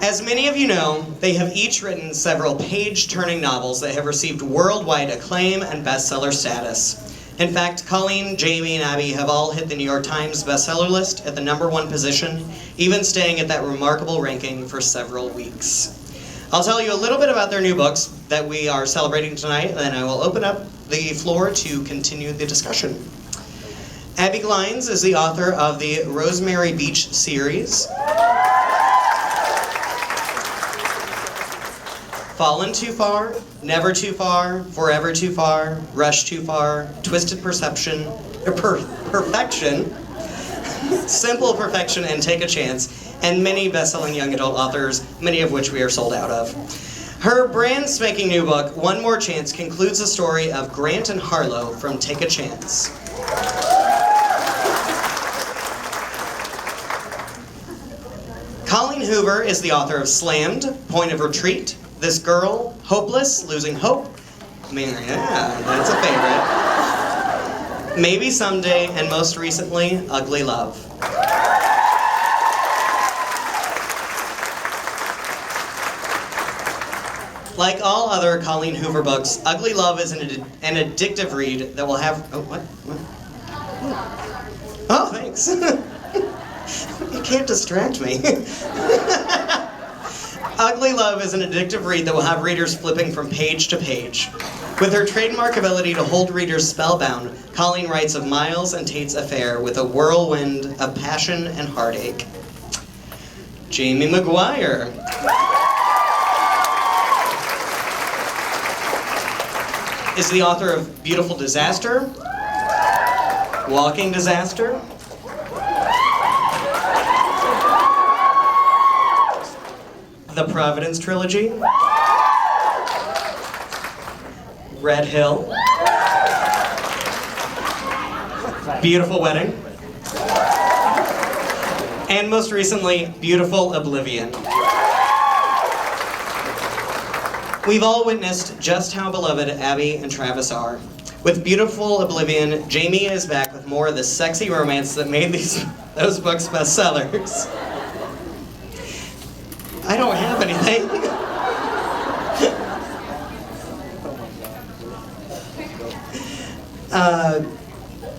As many of you know, they have each written several page-turning novels that have received worldwide acclaim and bestseller status. In fact, Colleen, Jamie, and Abbi have all hit the New York Times bestseller list at the #1 position, even staying at that remarkable ranking for several weeks. I'll tell you a little bit about their new books that we are celebrating tonight, and then I will open up the floor to continue the discussion. Abbi Glines is the author of the Rosemary Beach series, Fallen Too Far, Never Too Far, Forever Too Far, Rush Too Far, Twisted Perfection, Simple Perfection, and Take a Chance, and many best-selling young adult authors, many of which we are sold out of. Her brand-spanking new book, One More Chance, concludes the story of Grant and Harlow from Take a Chance. Colleen Hoover is the author of Slammed, Point of Retreat, This Girl, Hopeless, Losing Hope. Man, yeah, that's a favorite. Maybe Someday, and most recently, Ugly Love. Like all other Colleen Hoover books, Ugly Love is an addictive read that will have... Oh, what? Oh, thanks. You can't distract me. Ugly Love is an addictive read that will have readers flipping from page to page. With her trademark ability to hold readers spellbound, Colleen writes of Miles and Tate's affair with a whirlwind of passion and heartache. Jamie Mcguire is the author of Beautiful Disaster, Walking Disaster, The Providence Trilogy, Red Hill, Beautiful Wedding, and most recently, Beautiful Oblivion. We've all witnessed just how beloved Abbi and Travis are. With Beautiful Oblivion, Jamie is back with more of the sexy romance that made those books bestsellers. I don't have anything.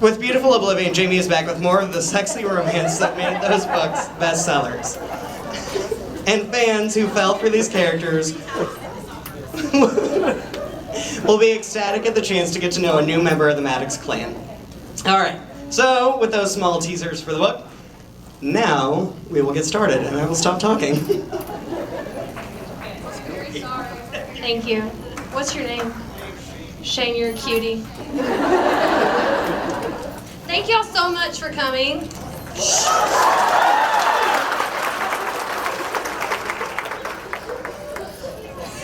With Beautiful Oblivion, Jamie is back with more of the sexy romance that made those books bestsellers. And fans who fell for these characters will be ecstatic at the chance to get to know a new member of the Maddox clan. Alright, so with those small teasers for the book, now we will get started and I will stop talking. Thank you. What's your name? Shane, you're a cutie. Thank y'all so much for coming.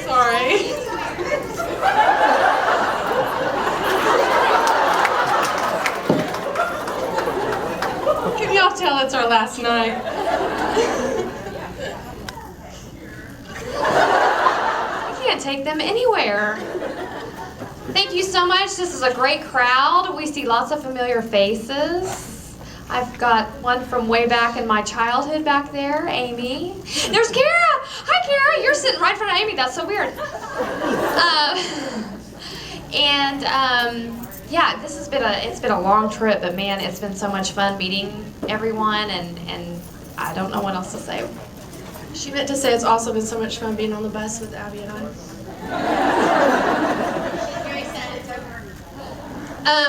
Sorry. Can y'all tell it's our last night? Take them anywhere. Thank you so much. This is a great crowd. We see lots of familiar faces. I've got one from way back in my childhood back there, Amy. There's Kara. Hi, Kara. You're sitting right in front of Amy. That's so weird. Yeah, it's been a long trip, but man, it's been so much fun meeting everyone, and I don't know what else to say. She meant to say it's also been so much fun being on the bus with Abbi and I.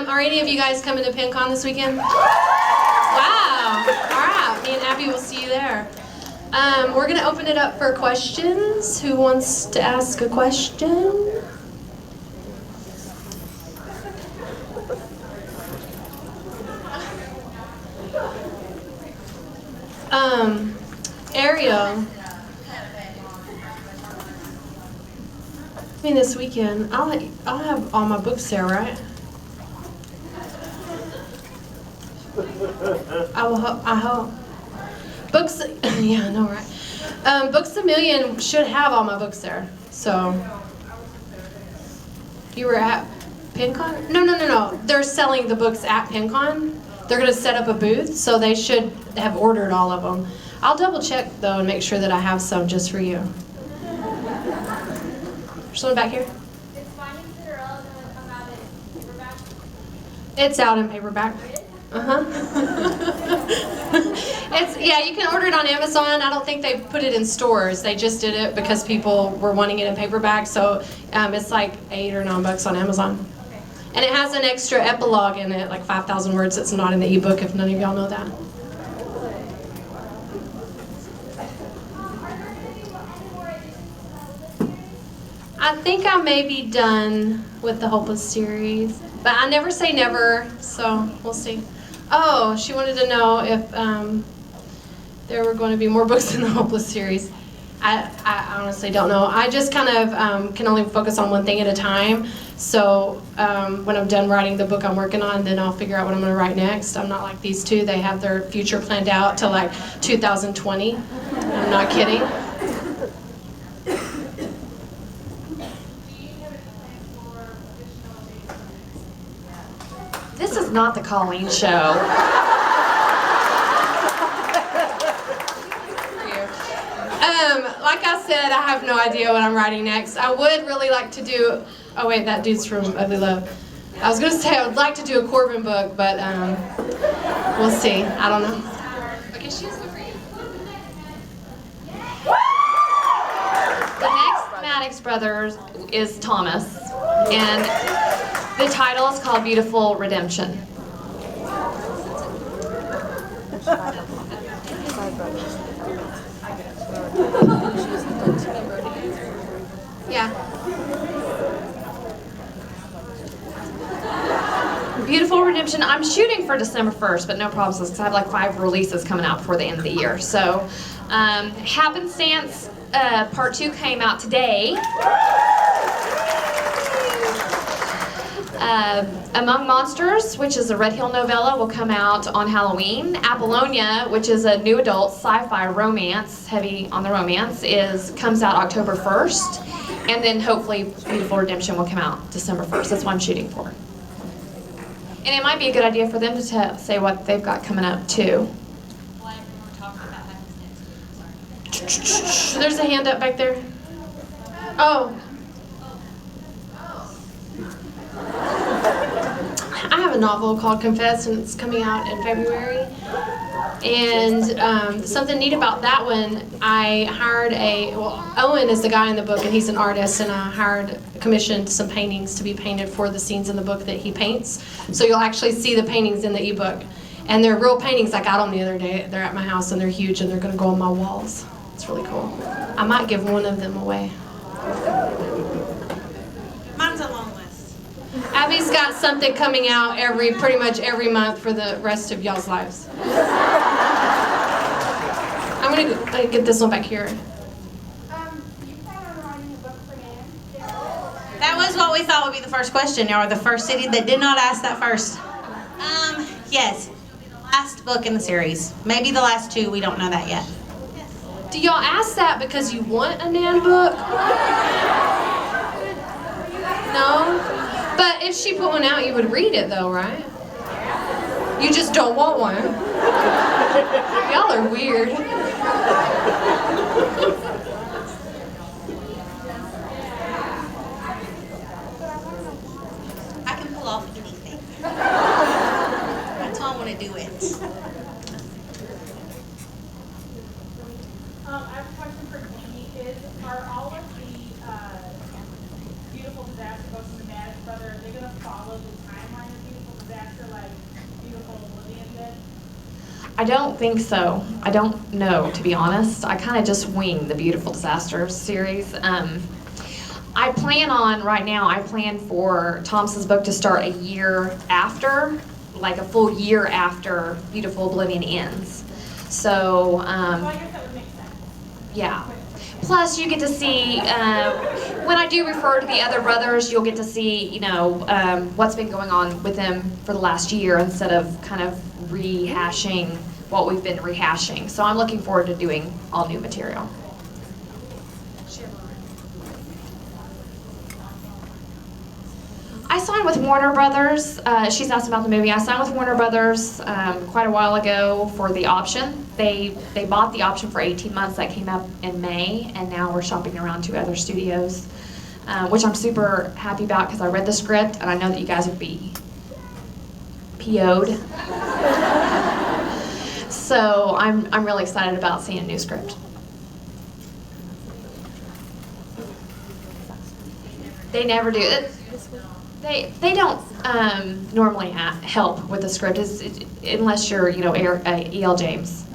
Are any of you guys coming to PinCon this weekend? Wow. All right. Me and Abbi will see you there. We're going to open it up for questions. Who wants to ask a question? Ariel. This weekend, I'll have all my books there, right? I hope. Books, yeah, I know, right? Books A Million should have all my books there. So, you were at PinCon? No. They're selling the books at PinCon. They're going to set up a booth, so they should have ordered all of them. I'll double check though and make sure that I have some just for you. There's one back here. It's Finding Cinderella going to come out in paperback? It's out in paperback. Yeah, you can order it on Amazon. I don't think they put it in stores. They just did it because people were wanting it in paperback. So it's like $8 or $9 on Amazon. Okay. And it has an extra epilogue in it, like 5,000 words. That's not in the ebook. If none of y'all know that. I think I may be done with the Hopeless series, but I never say never, so we'll see. Oh, she wanted to know if there were going to be more books in the Hopeless series. I honestly don't know. I just kind of can only focus on one thing at a time. So when I'm done writing the book I'm working on, then I'll figure out what I'm going to write next. I'm not like these two. They have their future planned out to like 2020. I'm not kidding. This is not the Colleen show. Like I said, I have no idea what I'm writing next. I would really like to do, oh wait, that dude's from Ugly Love. I was gonna say I would like to do a Corbin book, but we'll see. I don't know. Okay, she's for you. The next Maddox Brothers is Thomas, and the title is called Beautiful Redemption. Yeah. Beautiful Redemption. I'm shooting for December 1st, but no problems because I have like 5 releases coming out before the end of the year. So, Happenstance Part 2 came out today. Among Monsters, which is a Red Hill novella, will come out on Halloween. Apollonia, which is a new adult sci-fi romance, heavy on the romance, comes out October 1st. And then hopefully Beautiful Redemption will come out December 1st. That's what I'm shooting for. And it might be a good idea for them to say what they've got coming up too. There's a hand up back there. Oh. I have a novel called Confess, and it's coming out in February. And something neat about that one, I hired Owen is the guy in the book, and he's an artist, and I commissioned some paintings to be painted for the scenes in the book that he paints. So you'll actually see the paintings in the ebook. And they're real paintings. I got them the other day. They're at my house, and they're huge, and they're going to go on my walls. It's really cool. I might give one of them away. Mine's a long list. Abby's got something coming out pretty much every month for the rest of y'all's lives. I'm gonna get this one back here. You plan on writing a book for Nan? That was what we thought would be the first question, or the first city that did not ask that first. Yes. Last book in the series. Maybe the last 2, we don't know that yet. Do y'all ask that because you want a Nan book? No? But if she put one out, you would read it though, right? You just don't want one. Y'all are weird. I can pull off anything. That's why I want to do it. I have a question for Jamie. Are all of the Beautiful Disaster books in the Maddox Brothers, are they going to follow the timeline of Beautiful Disaster like Beautiful Oblivion did? I don't think so. I don't know, to be honest. I kind of just wing the Beautiful Disaster series. I plan for Thomas's book to start a year after, like a full year after Beautiful Oblivion ends. So, So I guess that would make sense. yeah. Plus, you get to see, when I do refer to the other brothers, you'll get to see, what's been going on with them for the last year instead of kind of rehashing what we've been rehashing. So I'm looking forward to doing all new material. I saw signed with Warner Brothers. She's asked about the movie. I signed with Warner Brothers quite a while ago for the option. They bought the option for 18 months. That came up in May, and now we're shopping around to other studios, which I'm super happy about because I read the script and I know that you guys would be PO'd. So I'm really excited about seeing a new script. They never do it. They don't normally help with the script unless you're, E.L. James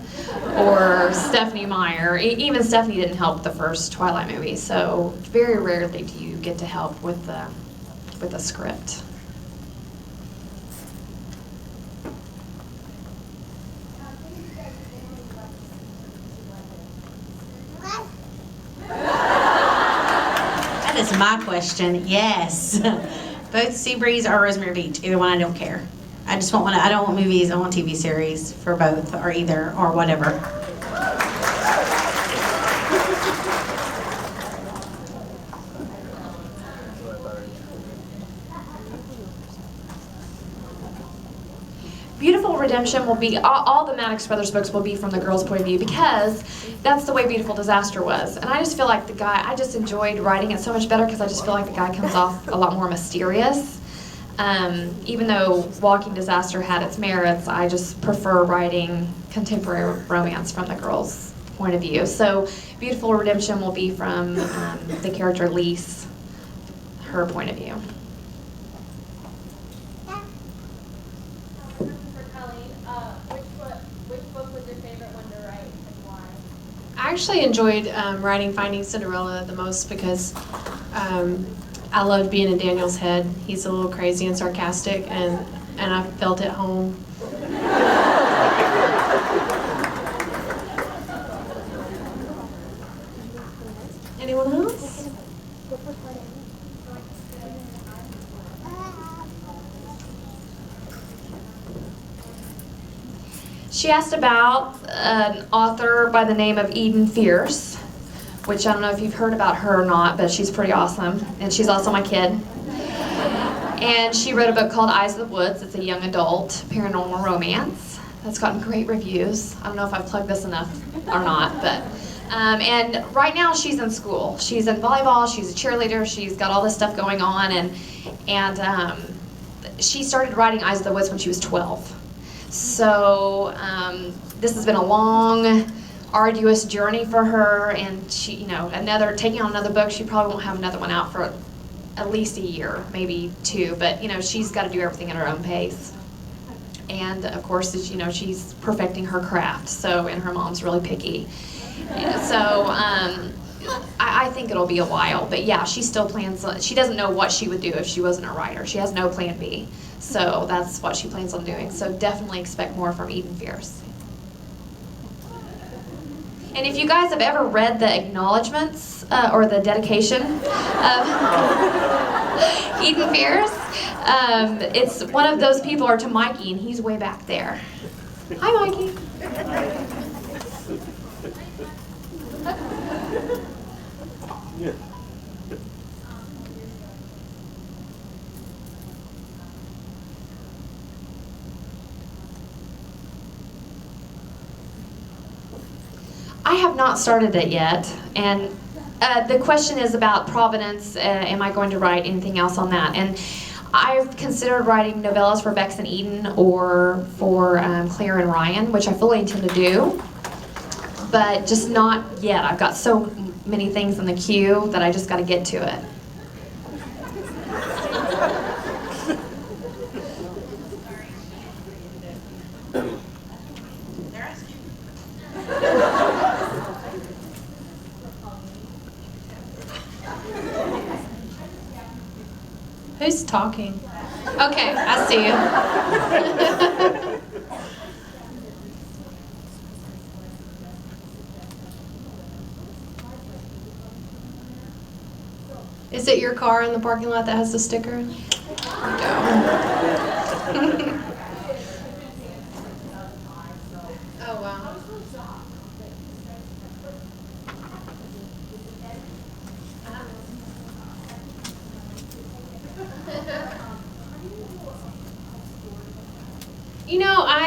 or Stephanie Meyer. Even Stephanie didn't help with the first Twilight movie, so very rarely do you get to help with the script. That is my question. Yes. Both Seabreeze or Rosemary Beach. Either one, I don't care. I just want one. I don't want movies. I want TV series for both, or either, or whatever. Beautiful Redemption will be, all the Maddox Brothers books will be from the girl's point of view because that's the way Beautiful Disaster was. And I just feel like I just enjoyed writing it so much better because I just feel like the guy comes off a lot more mysterious. Even though Walking Disaster had its merits, I just prefer writing contemporary romance from the girl's point of view. So Beautiful Redemption will be from the character Lise, her point of view. I actually enjoyed writing Finding Cinderella the most because I loved being in Daniel's head. He's a little crazy and sarcastic, and I felt at home. Anyone else? She asked about an author by the name of Eden Fierce, which I don't know if you've heard about her or not, but she's pretty awesome, and she's also my kid. And she wrote a book called Eyes of the Woods. It's a young adult paranormal romance that's gotten great reviews. I don't know if I've plugged this enough or not, but and right now she's in school. She's in volleyball, she's a cheerleader, she's got all this stuff going on, and she started writing Eyes of the Woods when she was 12. So this has been a long, arduous journey for her, and she, taking on another book, she probably won't have another one out for at least a year, maybe 2. But she's got to do everything at her own pace. And of course, she's perfecting her craft. So, and her mom's really picky. So I think it'll be a while. But yeah, she still plans. She doesn't know what she would do if she wasn't a writer. She has no plan B. So that's what she plans on doing. So definitely expect more from Eden Fierce. And if you guys have ever read the acknowledgments or the dedication of Eden Fierce, it's one of those people are to Mikey, and he's way back there. Hi, Mikey. I have not started it yet, and the question is about Providence. Am I going to write anything else on that? And I've considered writing novellas for Bex and Eden or for Claire and Ryan, which I fully intend to do, but just not yet. I've got so many things in the queue that I just got to get to it. Who's talking? Okay, I see you. Is it your car in the parking lot that has the sticker? There we go. Oh, wow.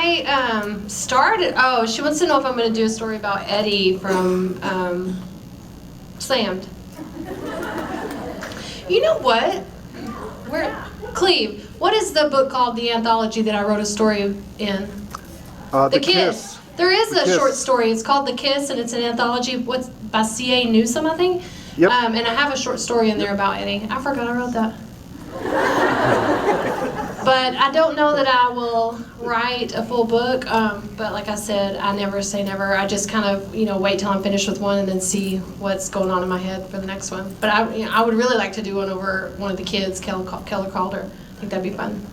I started. Oh, she wants to know if I'm going to do a story about Eddie from Slammed. You know what? Cleve, what is the book called, the anthology that I wrote a story in? The Kiss. There is The a Kiss. short story. It's called The Kiss, and it's an anthology. What's by C.A. Newsom, I think. Yep. And I have a short story in there about Eddie. I forgot I wrote that. But I don't know that I will write a full book. But like I said, I never say never. I just kind of, wait till I'm finished with one and then see what's going on in my head for the next one. But I would really like to do one over one of the kids, Keller Calder. I think that'd be fun.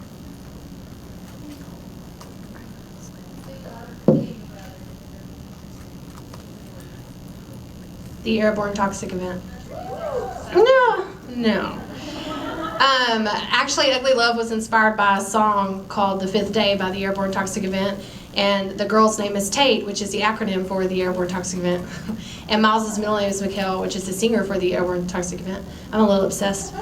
The airborne toxic event. No. Actually, Ugly Love was inspired by a song called The Fifth Day by the Airborne Toxic Event. And the girl's name is Tate, which is the acronym for the Airborne Toxic Event. And Miles's middle name is Mikhail, which is the singer for the Airborne Toxic Event. I'm a little obsessed.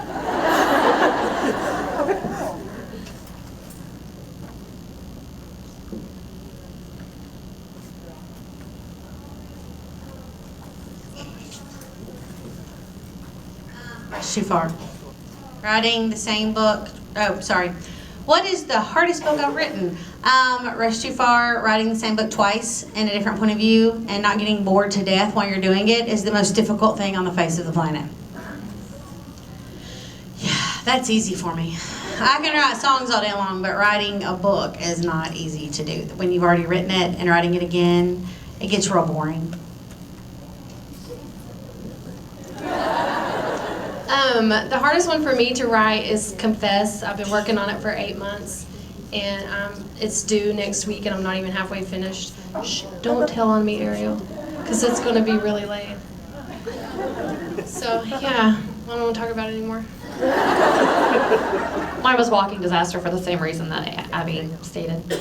Too far. Writing the same book. Oh, sorry. What is the hardest book I've written? Rush Too Far, writing the same book twice in a different point of view and not getting bored to death while you're doing it is the most difficult thing on the face of the planet. Yeah, that's easy for me. I can write songs all day long, but writing a book is not easy to do. When you've already written it and writing it again, it gets real boring. The hardest one for me to write is Confess. I've been working on it for 8 months, and it's due next week, and I'm not even halfway finished. Shh, don't tell on me, Ariel, because it's going to be really late. So, yeah, I don't want to talk about it anymore. Mine was Walking Disaster for the same reason that Abby stated.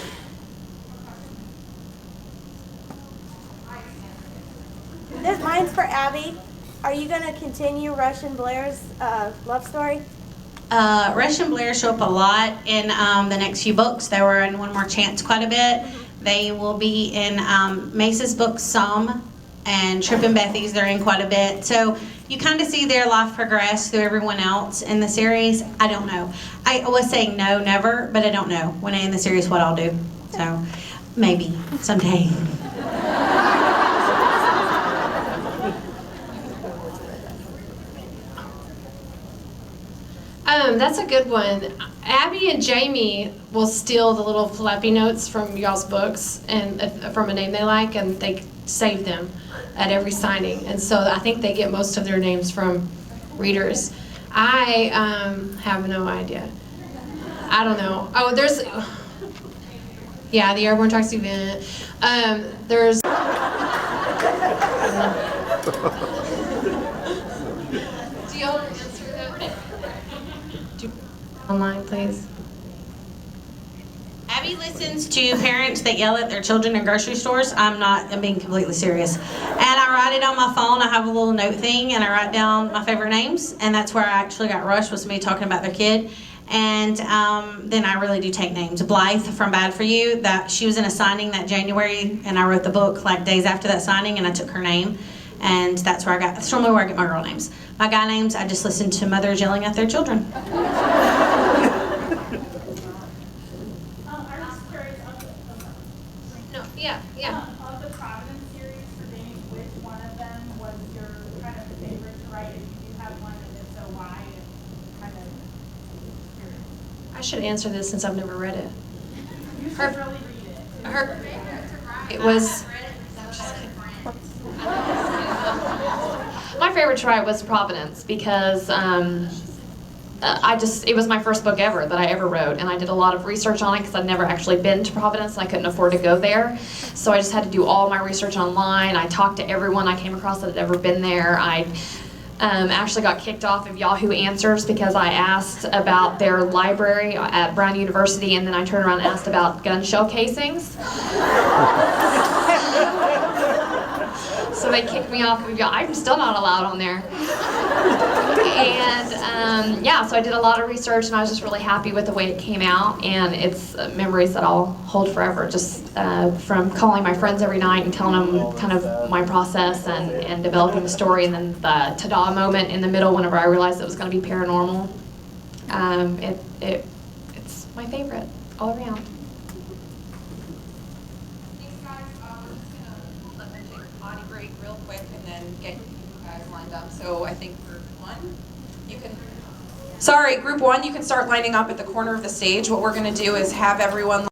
Mine's for Abby. Are you going to continue Rush and Blair's love story? Rush and Blair show up a lot in the next few books. They were in One More Chance quite a bit. They will be in Mace's book some, and Trip and Bethy's they're in quite a bit. So you kind of see their life progress through everyone else in the series. I don't know. I was saying no, never, but I don't know when I end the series what I'll do. So maybe someday. That's a good one. Abby and Jamie will steal the little flappy notes from y'all's books and from a name they like, and they save them at every signing. And so I think they get most of their names from readers. I have no idea. I don't know. Oh, there's... Yeah, the Airborne Toxic Event. There's... Do y'all answer that? Online, please. Abby listens to parents that yell at their children in grocery stores. I'm being completely serious. And I write it on my phone. I have a little note thing, and I write down my favorite names, and that's where I actually got rushed, was me talking about their kid. And then I really do take names. Blythe from Bad For You, that she was in a signing that January, and I wrote the book like days after that signing, and I took her name. And that's normally where I get my girl names. My guy names, I just listen to mothers yelling at their children. I'm just curious No, yeah. of the Providence series for Jamie, which one of them was your kind of favorite to write? If you do have one, and if so, why? And kind of curious. I should answer this since I've never read it. You should really read it. It was... My favorite to write was Providence because it was my first book ever that I ever wrote, and I did a lot of research on it because I'd never actually been to Providence and I couldn't afford to go there. So I just had to do all my research online. I talked to everyone I came across that had ever been there. I actually got kicked off of Yahoo Answers because I asked about their library at Brown University, and then I turned around and asked about gun shell casings. So so they kicked me off. I'm still not allowed on there. And yeah, so I did a lot of research, and I was just really happy with the way it came out, and it's memories that I'll hold forever, just from calling my friends every night and telling them kind of my process and developing the story, and then the ta-da moment in the middle whenever I realized it was going to be paranormal. It's my favorite all around. Thanks, guys. We're just gonna let them take a potty break real quick and then get you guys lined up. So I think group one, group one, you can start lining up at the corner of the stage. What we're gonna do is have everyone